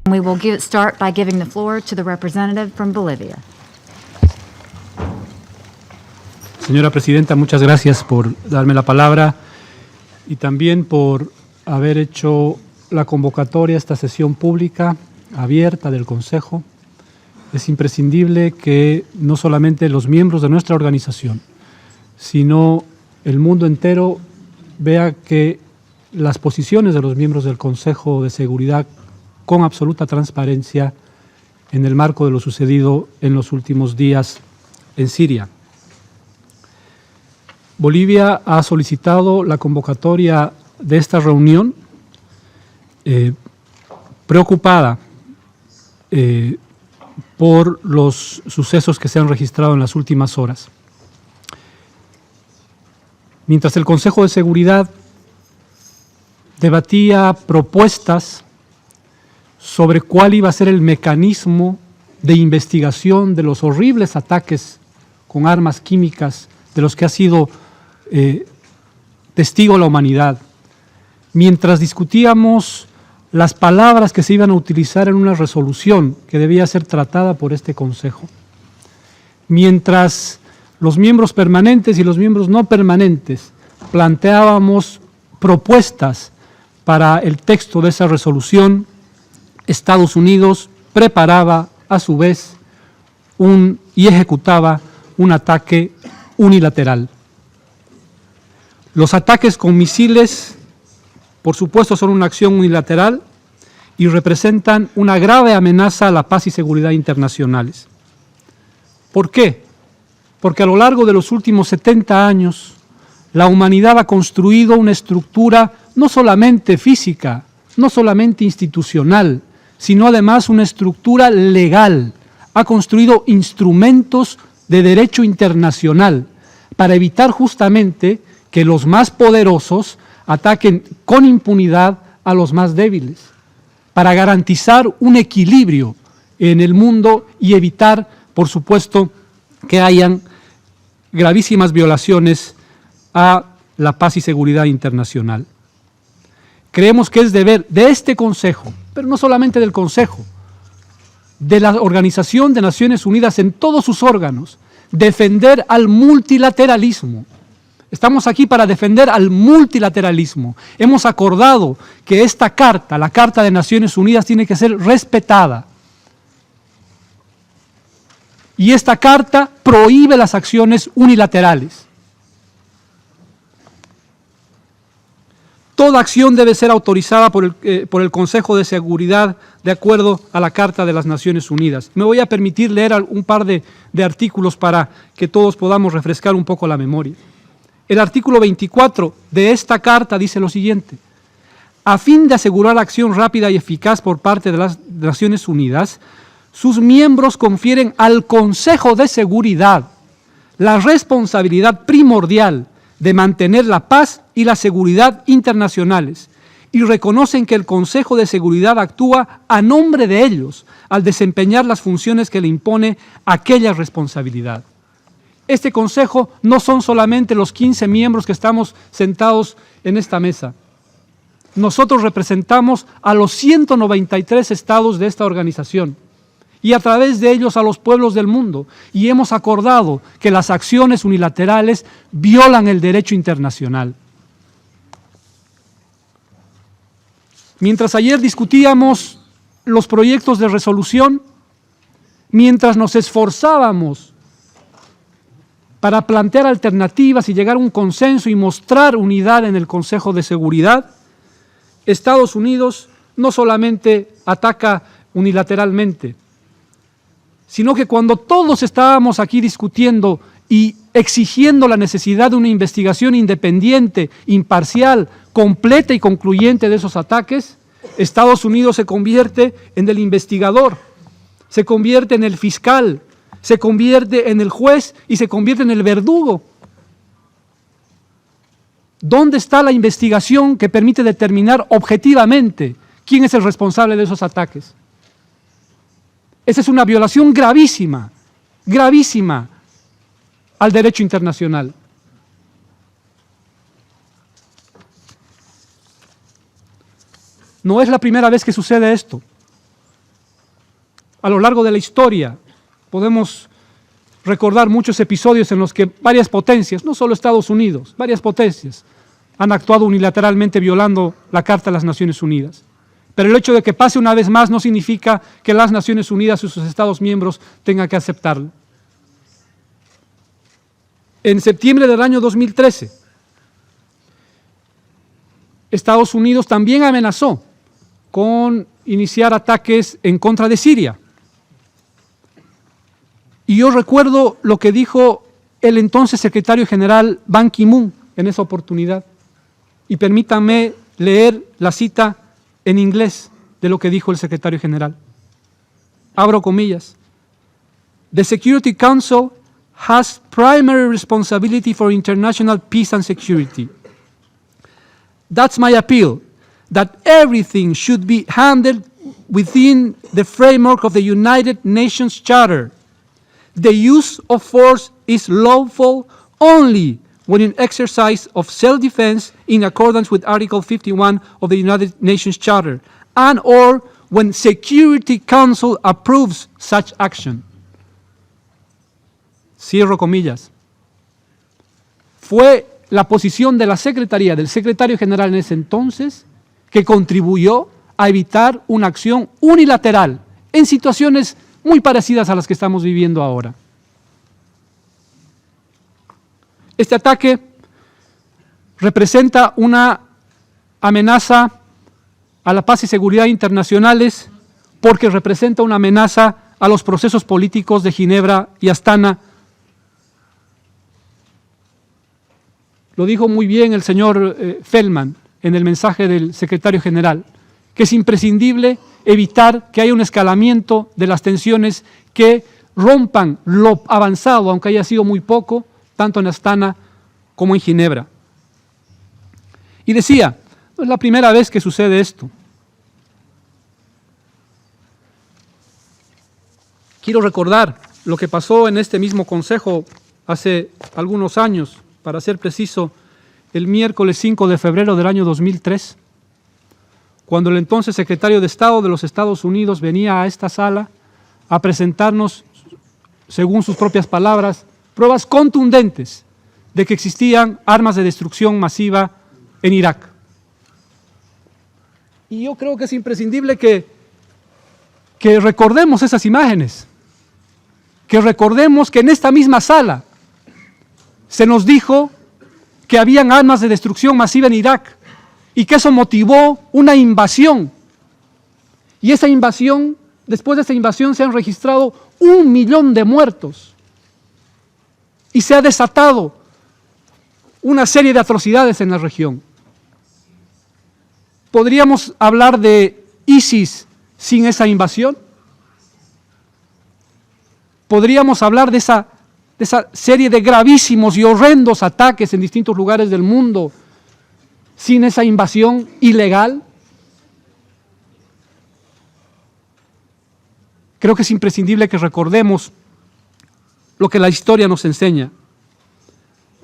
We will start by giving the floor to the representative from Bolivia. Señora Presidenta, muchas gracias por darme la palabra y también por haber hecho la convocatoria a esta sesión pública abierta del Consejo. Es imprescindible que no solamente los miembros de nuestra organización, sino el mundo entero vea que las posiciones de los miembros del Consejo de Seguridad con absoluta transparencia en el marco de lo sucedido en los últimos días en Siria. Bolivia ha solicitado la convocatoria de esta reunión preocupada por los sucesos que se han registrado en las últimas horas. Mientras el Consejo de Seguridad debatía propuestas sobre cuál iba a ser el mecanismo de investigación de los horribles ataques con armas químicas de los que ha sido testigo la humanidad, mientras discutíamos las palabras que se iban a utilizar en una resolución que debía ser tratada por este Consejo, mientras los miembros permanentes y los miembros no permanentes planteábamos propuestas para el texto de esa resolución, Estados Unidos preparaba a su vez y ejecutaba un ataque unilateral. Los ataques con misiles, por supuesto, son una acción unilateral y representan una grave amenaza a la paz y seguridad internacionales. ¿Por qué? Porque a lo largo de los últimos 70 años, la humanidad ha construido una estructura no solamente física, no solamente institucional, sino además una estructura legal. Ha construido instrumentos de derecho internacional para evitar justamente que los más poderosos ataquen con impunidad a los más débiles, para garantizar un equilibrio en el mundo y evitar, por supuesto, que hayan gravísimas violaciones a la paz y seguridad internacional. Creemos que es deber de este Consejo, pero no solamente del Consejo, de la Organización de Naciones Unidas en todos sus órganos, defender al multilateralismo. Estamos aquí para defender al multilateralismo. Hemos acordado que esta carta, la Carta de Naciones Unidas, tiene que ser respetada. Y esta carta prohíbe las acciones unilaterales. Toda acción debe ser autorizada por el Consejo de Seguridad de acuerdo a la Carta de las Naciones Unidas. Me voy a permitir leer un par de artículos para que todos podamos refrescar un poco la memoria. El artículo 24 de esta carta dice lo siguiente: a fin de asegurar acción rápida y eficaz por parte de las Naciones Unidas, sus miembros confieren al Consejo de Seguridad la responsabilidad primordial de mantener la paz y la seguridad internacionales y reconocen que el Consejo de Seguridad actúa a nombre de ellos al desempeñar las funciones que le impone aquella responsabilidad. Este Consejo no son solamente los 15 miembros que estamos sentados en esta mesa. Nosotros representamos a los 193 estados de esta organización y a través de ellos a los pueblos del mundo, y hemos acordado que las acciones unilaterales violan el derecho internacional. Mientras ayer discutíamos los proyectos de resolución, mientras nos esforzábamos para plantear alternativas y llegar a un consenso y mostrar unidad en el Consejo de Seguridad, Estados Unidos no solamente ataca unilateralmente, sino que cuando todos estábamos aquí discutiendo y exigiendo la necesidad de una investigación independiente, imparcial, completa y concluyente de esos ataques, Estados Unidos se convierte en el investigador, se convierte en el fiscal, se convierte en el juez y se convierte en el verdugo. ¿Dónde está la investigación que permite determinar objetivamente quién es el responsable de esos ataques? Esa es una violación gravísima, gravísima al derecho internacional. No es la primera vez que sucede esto. a lo largo de la historia podemos recordar muchos episodios en los que varias potencias, no solo Estados Unidos, varias potencias han actuado unilateralmente violando la Carta de las Naciones Unidas. Pero el hecho de que pase una vez más no significa que las Naciones Unidas y sus Estados miembros tengan que aceptarlo. En septiembre del año 2013, Estados Unidos también amenazó con iniciar ataques en contra de Siria. Y yo recuerdo lo que dijo el entonces secretario general Ban Ki-moon en esa oportunidad. Y permítanme leer la cita en inglés de lo que dijo el secretario general. Abro comillas. The Security Council has primary responsibility for international peace and security. That's my appeal, that everything should be handled within the framework of the United Nations Charter. The use of force is lawful only when in exercise of self-defense in accordance with Article 51 of the United Nations Charter, and or when Security Council approves such action. Cierro comillas. Fue la posición de la Secretaría, del secretario general en ese entonces, que contribuyó a evitar una acción unilateral en situaciones muy parecidas a las que estamos viviendo ahora. Este ataque representa una amenaza a la paz y seguridad internacionales porque representa una amenaza a los procesos políticos de Ginebra y Astana. Lo dijo muy bien el señor Feldman en el mensaje del secretario general, que es imprescindible evitar que haya un escalamiento de las tensiones que rompan lo avanzado, aunque haya sido muy poco, tanto en Astana como en Ginebra. Y decía, no es la primera vez que sucede esto. Quiero recordar lo que pasó en este mismo consejo hace algunos años, para ser preciso, el miércoles 5 de febrero del año 2003, cuando el entonces secretario de Estado de los Estados Unidos venía a esta sala a presentarnos, según sus propias palabras, pruebas contundentes de que existían armas de destrucción masiva en Irak. Y yo creo que es imprescindible que recordemos esas imágenes, que recordemos que en esta misma sala se nos dijo que habían armas de destrucción masiva en Irak y que eso motivó una invasión. Y esa invasión, después de esa invasión se han registrado 1 millón de muertos y se ha desatado una serie de atrocidades en la región. ¿Podríamos hablar de ISIS sin esa invasión? ¿Podríamos hablar de esa serie de gravísimos y horrendos ataques en distintos lugares del mundo sin esa invasión ilegal? Creo que es imprescindible que recordemos lo que la historia nos enseña.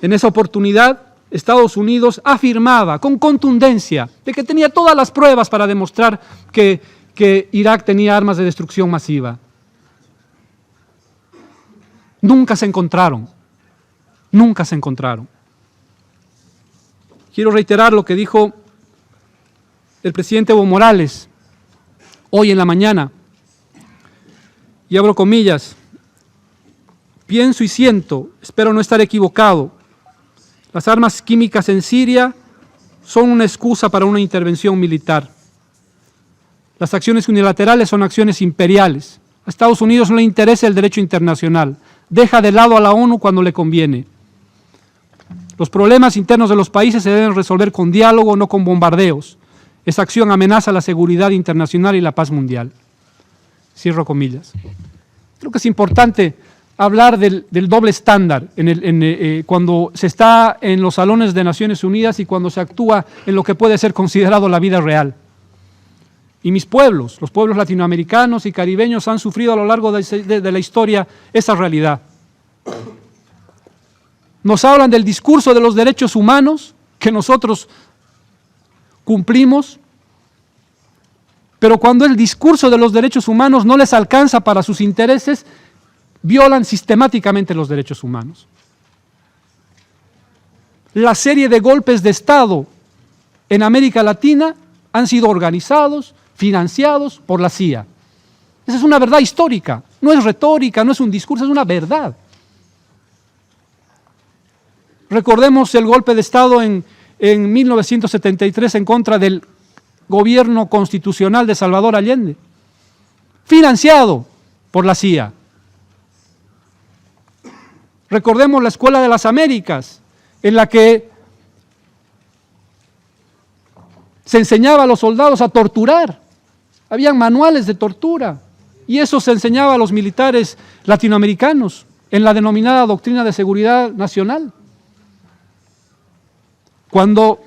En esa oportunidad, Estados Unidos afirmaba con contundencia de que tenía todas las pruebas para demostrar que Irak tenía armas de destrucción masiva. Nunca se encontraron. Nunca se encontraron. Quiero reiterar lo que dijo el presidente Evo Morales hoy en la mañana. Y abro comillas. Pienso y siento, espero no estar equivocado. Las armas químicas en Siria son una excusa para una intervención militar. Las acciones unilaterales son acciones imperiales. A Estados Unidos no le interesa el derecho internacional. Deja de lado a la ONU cuando le conviene. Los problemas internos de los países se deben resolver con diálogo, no con bombardeos. Esa acción amenaza la seguridad internacional y la paz mundial. Cierro comillas. Creo que es importante hablar del doble estándar cuando se está en los salones de Naciones Unidas y cuando se actúa en lo que puede ser considerado la vida real. Y mis pueblos, los pueblos latinoamericanos y caribeños, han sufrido a lo largo de la historia esa realidad. Nos hablan del discurso de los derechos humanos que nosotros cumplimos, Pero cuando el discurso de los derechos humanos no les alcanza para sus intereses, violan sistemáticamente los derechos humanos. La serie de golpes de Estado en América Latina han sido organizados, financiados por la CIA. Esa es una verdad histórica, no es retórica, no es un discurso, es una verdad. Recordemos el golpe de Estado en 1973 en contra del gobierno constitucional de Salvador Allende, financiado por la CIA. Recordemos la Escuela de las Américas, en la que se enseñaba a los soldados a torturar. Habían manuales de tortura y eso se enseñaba a los militares latinoamericanos en la denominada Doctrina de Seguridad Nacional. Cuando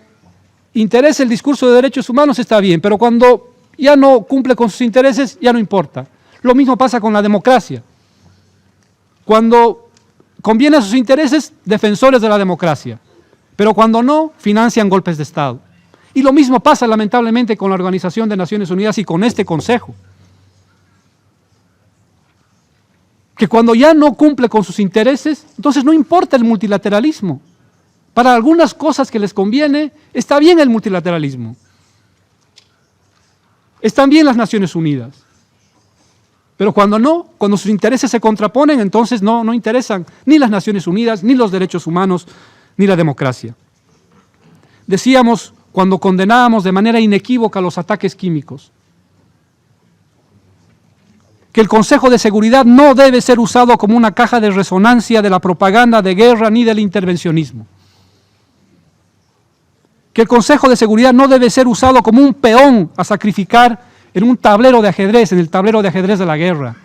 interesa el discurso de derechos humanos está bien, pero cuando ya no cumple con sus intereses ya no importa. Lo mismo pasa con la democracia. Cuando conviene a sus intereses, defensores de la democracia, pero cuando no, financian golpes de Estado. Y lo mismo pasa lamentablemente con la Organización de Naciones Unidas y con este Consejo, que cuando ya no cumple con sus intereses, entonces no importa el multilateralismo. Para algunas cosas que les conviene, está bien el multilateralismo. Están bien las Naciones Unidas. Pero cuando no, cuando sus intereses se contraponen, entonces no interesan ni las Naciones Unidas, ni los derechos humanos, ni la democracia. Decíamos cuando condenábamos de manera inequívoca los ataques químicos, que el Consejo de Seguridad no debe ser usado como una caja de resonancia de la propaganda de guerra ni del intervencionismo. Que el Consejo de Seguridad no debe ser usado como un peón a sacrificar en un tablero de ajedrez, en el tablero de ajedrez de la guerra.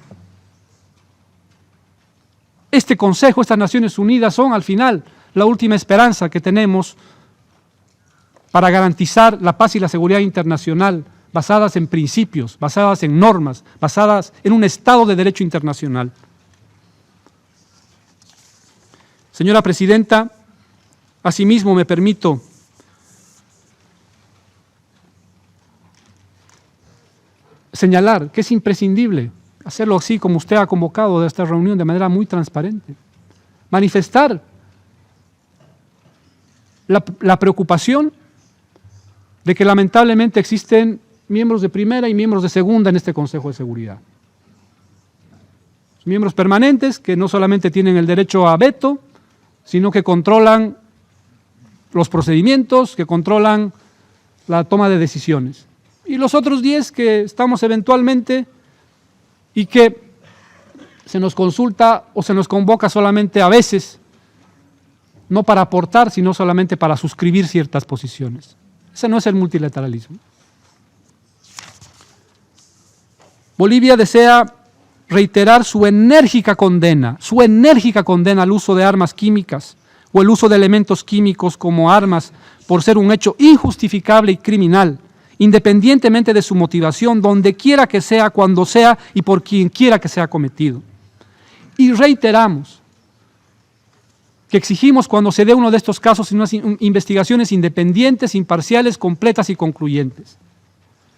Este Consejo, estas Naciones Unidas son al final la última esperanza que tenemos para garantizar la paz y la seguridad internacional, basadas en principios, basadas en normas, basadas en un Estado de Derecho internacional. Señora Presidenta, asimismo me permito señalar que es imprescindible hacerlo así como usted ha convocado de esta reunión de manera muy transparente. Manifestar la preocupación de que lamentablemente existen miembros de primera y miembros de segunda en este Consejo de Seguridad. Miembros permanentes que no solamente tienen el derecho a veto, sino que controlan los procedimientos, que controlan la toma de decisiones. Y los otros 10 que estamos eventualmente y que se nos consulta o se nos convoca solamente a veces, no para aportar, sino solamente para suscribir ciertas posiciones. Ese no es el multilateralismo. Bolivia desea reiterar su enérgica condena al uso de armas químicas o el uso de elementos químicos como armas por ser un hecho injustificable y criminal, independientemente de su motivación, donde quiera que sea, cuando sea y por quien quiera que sea cometido. Y reiteramos que exigimos cuando se dé uno de estos casos unas investigaciones independientes, imparciales, completas y concluyentes.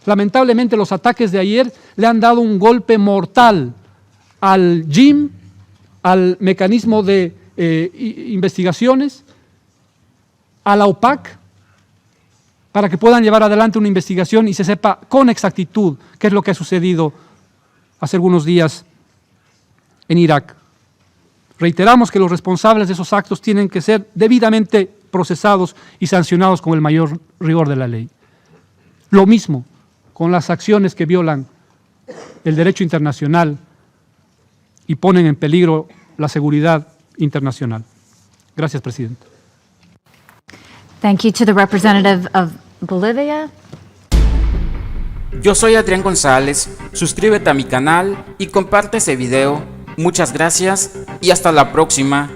Lamentablemente los ataques de ayer le han dado un golpe mortal al JIM, al mecanismo de investigaciones, a la OPAC, para que puedan llevar adelante una investigación y se sepa con exactitud qué es lo que ha sucedido hace algunos días en Irak. Reiteramos que los responsables de esos actos tienen que ser debidamente procesados y sancionados con el mayor rigor de la ley. Lo mismo con las acciones que violan el derecho internacional y ponen en peligro la seguridad internacional. Gracias, Presidente. Thank you to the representative of Bolivia. Yo soy Adrián González, suscríbete a mi canal y comparte este video. Muchas gracias y hasta la próxima.